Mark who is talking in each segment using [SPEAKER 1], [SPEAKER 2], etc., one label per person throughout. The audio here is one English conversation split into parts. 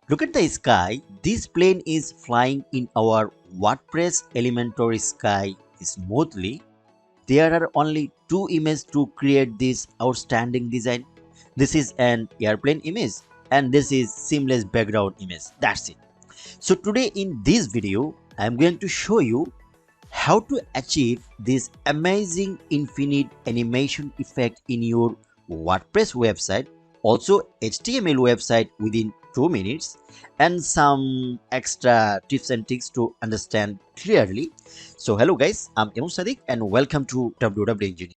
[SPEAKER 1] Look at the sky. This plane is flying in our WordPress Elementor sky smoothly. There are only two images to create this outstanding design. This is an airplane image and this is seamless background image. That's it. So today in this video, I am going to show you how to achieve this amazing infinite animation effect in your WordPress website, also HTML website within 2 minutes, and some extra tips and tricks to understand clearly. So hello guys, I'm Imam Sadiq and welcome to WW Engineering.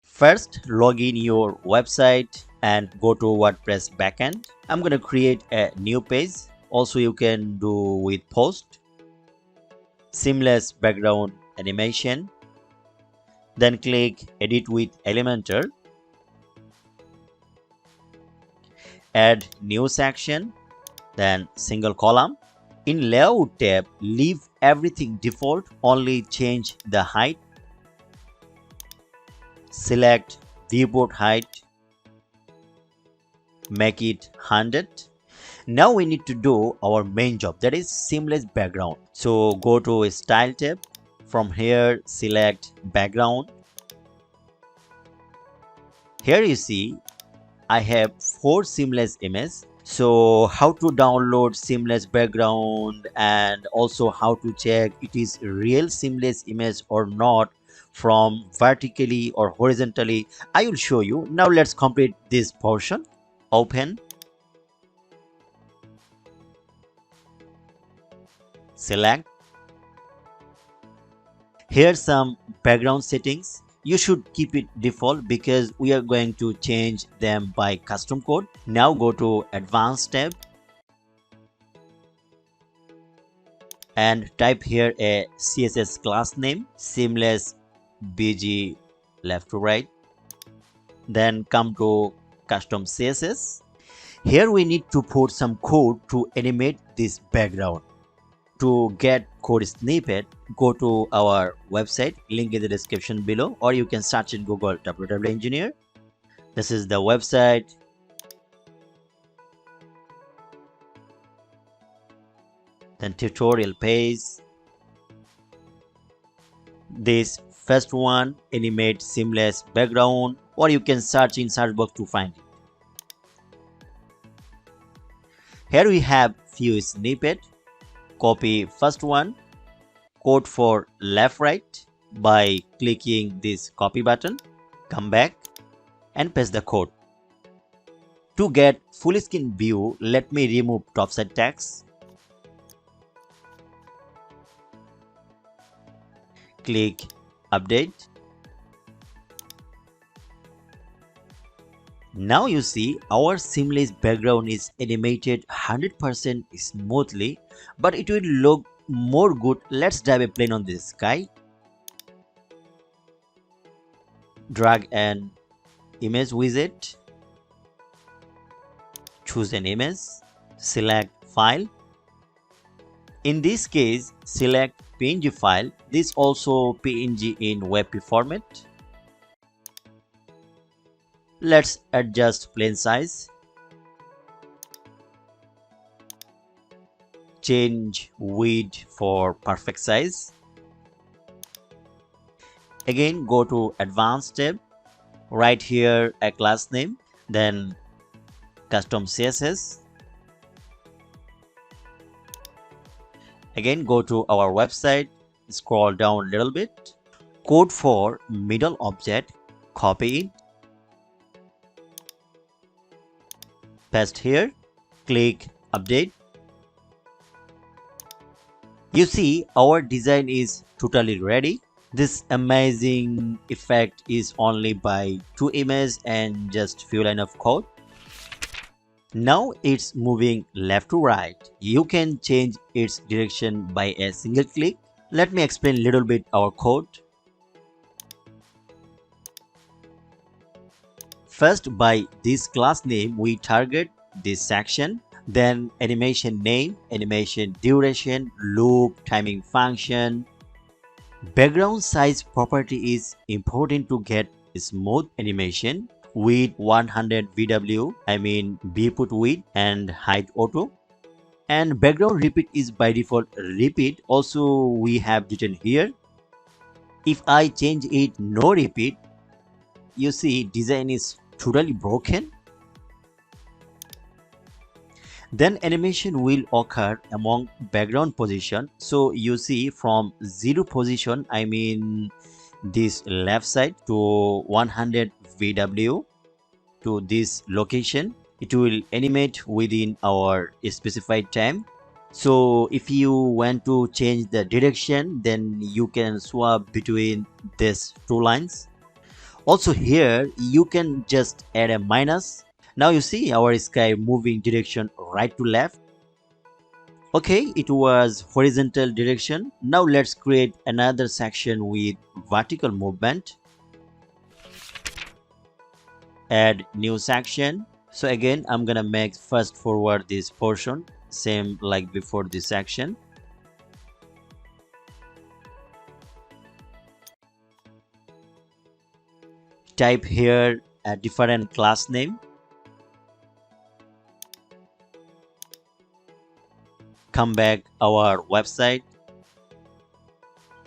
[SPEAKER 1] First, log in your website and go to WordPress backend. I'm going to create a new page. Also, you can do with post, seamless background animation. Then click edit with Elementor. Add new section, then single column. In layout tab, leave everything default, only change the height. Select viewport height, make it 100. Now we need to do our main job, that is seamless background. So go to style tab. From here select background. Here you see I have 4 seamless images. So how to download seamless background and also how to check it is real seamless image or not from vertically or horizontally, I will show you. Now let's complete this portion. Open, select. Here's some background settings. You should keep it default because we are going to change them by custom code. Now go to advanced tab and type here a CSS class name, seamless bg left to right. Then come to custom CSS. Here we need to put some code to animate this background. To get code snippet, go to our website, link in the description below, or you can search in Google WW Engineer. This is the website. Then tutorial page. This first one, animate seamless background, or you can search in search box to find it. Here we have few snippet. Copy first one, code for left right by clicking this copy button. Come back and paste the code. To get full screen view, let me remove topside text. Click update. Now you see our seamless background is animated 100% smoothly, but it will look more good. Let's dive a plane on this sky. Drag an image widget. Choose an image. Select file. In this case, select PNG file. This also PNG in WebP format. Let's adjust plane size. Change width for perfect size. Again, go to advanced tab. Write here a class name, then custom CSS. Again, go to our website, scroll down a little bit. Code for middle object, copy it. Paste here, click update. You see our design is totally ready. This amazing effect is only by 2 images and just few lines of code. Now it's moving left to right. You can change its direction by a single click. Let me explain a little bit our code. First, by this class name, we target this section, then animation name, animation duration, loop, timing function. Background size property is important to get smooth animation. width 100 VW, I mean be put width and height auto. And background repeat is by default repeat, also we have written here. If I change it no repeat, you see design is totally broken. Then animation will occur among background position. So you see from 0 position, I mean this left side to 100 VW to this location, it will animate within our specified time. So if you want to change the direction, then you can swap between these two lines. Also here you can just add a minus. Now you see our sky moving direction right to left. Okay, it was horizontal direction. Now let's create another section with vertical movement. Add new section. So again, I'm gonna make first forward this portion, same like before this section. Type here a different class name. Come back our website.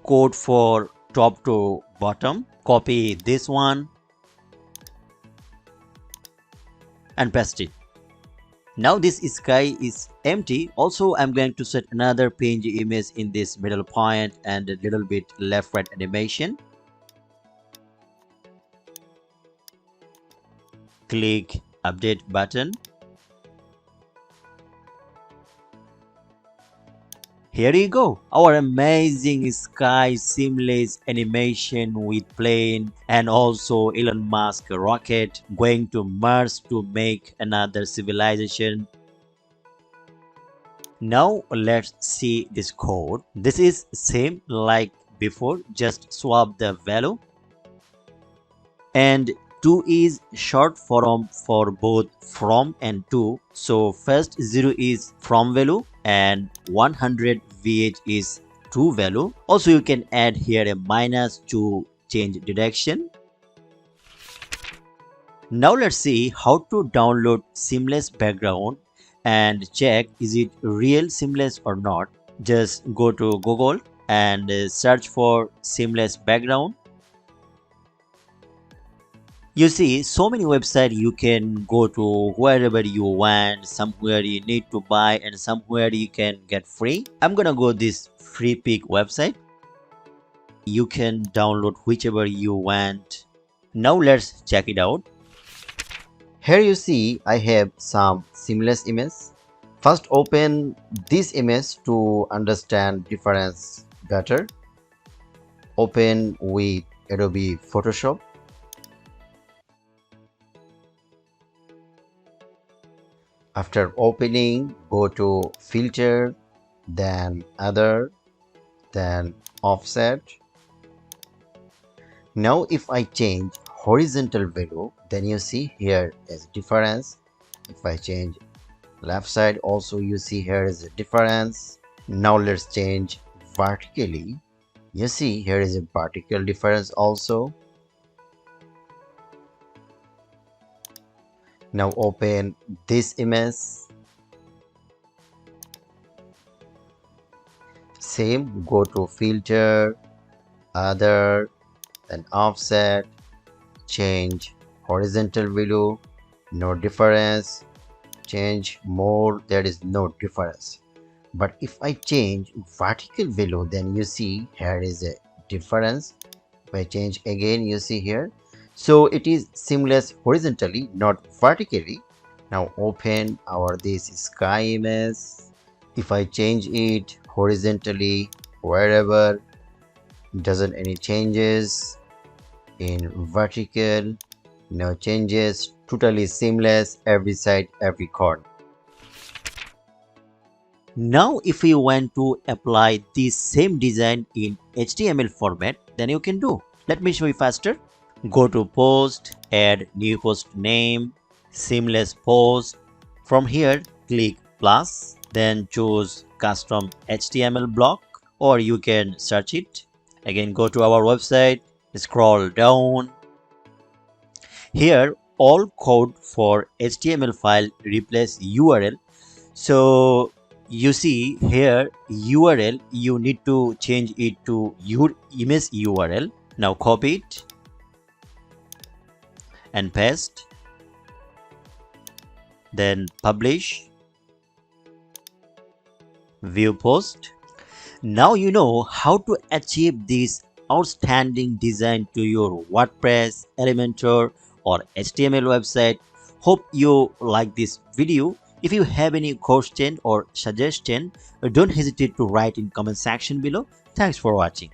[SPEAKER 1] Code for top to bottom. Copy this one and paste it. Now this sky is empty. Also, I'm going to set another PNG image in this middle point and a little bit left right animation. Click update button. Here you go, our amazing sky seamless animation with plane and also Elon Musk rocket going to Mars to make another civilization. Now let's see this code. This is same like before, just swap the value. And 2 is short form for both from and to. So first 0 is from value and 100 VH is to value. Also you can add here a minus to change direction. Now let's see how to download seamless background and check is it real seamless or not. Just go to Google and search for seamless background. You see so many websites you can go to wherever you want. Somewhere you need to buy and somewhere you can get free. I'm gonna go this free pick website. You can download whichever you want. Now let's check it out. Here you see I have some seamless images. First open this image to understand difference better. Open with Adobe Photoshop. After opening, go to filter, then other, then offset. Now if I change horizontal value, then you see here is difference. If I change left side, also you see here is a difference. Now let's change vertically. You see here is a vertical difference also. Now open this image. Same, go to filter, other, then offset, change horizontal value, no difference, change more, there is no difference. But if I change vertical value, then you see here is a difference. If I change again, you see here. So it is seamless horizontally, not vertically. Now open our this sky image. If I change it horizontally, wherever, doesn't any changes. In vertical, no changes, totally seamless, every side, every corner. Now if you want to apply this same design in HTML format, then you can do. Let me show you faster. Go to post, add new post name, seamless post. From here click plus, then choose custom HTML block, or you can search it. Again go to our website, scroll down. Here all code for HTML file replace URL. So you see here URL, you need to change it to your image URL. Now copy it and paste, then publish, view post. Now you know how to achieve this outstanding design to your WordPress, Elementor or HTML website. Hope you like this video. If you have any question or suggestion, don't hesitate to write in comment section below. Thanks for watching.